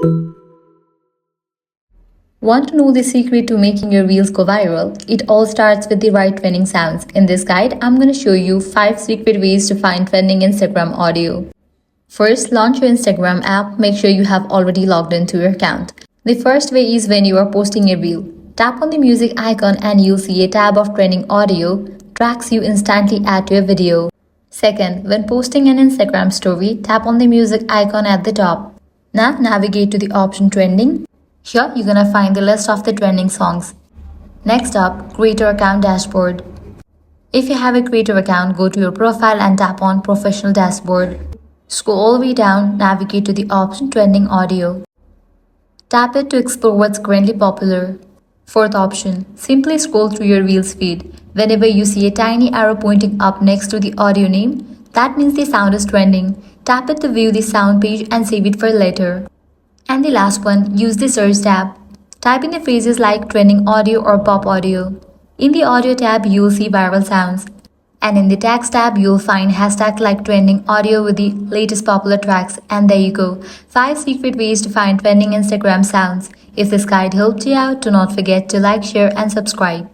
Want to know the secret to making your reels go viral? It all starts with the right trending sounds. In this guide, I'm going to show you 5 secret ways to find trending Instagram audio. First, launch your Instagram app. Make sure you have already logged into your account. The first way is when you are posting a reel. Tap on the music icon and you'll see a tab of trending audio. Tracks you instantly add to your video. Second, when posting an Instagram story, tap on the music icon at the top. Now navigate to the option trending. Here you're gonna find the list of the trending songs. Next up, creator account dashboard. If you have a creator account, go to your profile and tap on professional dashboard. Scroll all the way down, navigate to the option trending audio. Tap it to explore what's currently popular. Fourth option, simply scroll through your Reels feed. Whenever you see a tiny arrow pointing up next to the audio name, that means the sound is trending. Tap it to view the sound page and save it for later. And the last one, use the search tab. Type in the phrases like trending audio or pop audio. In the audio tab, you'll see viral sounds. And in the tags tab, you'll find hashtag like trending audio with the latest popular tracks. And there you go, 5 secret ways to find trending Instagram sounds. If this guide helped you out, do not forget to like, share and subscribe.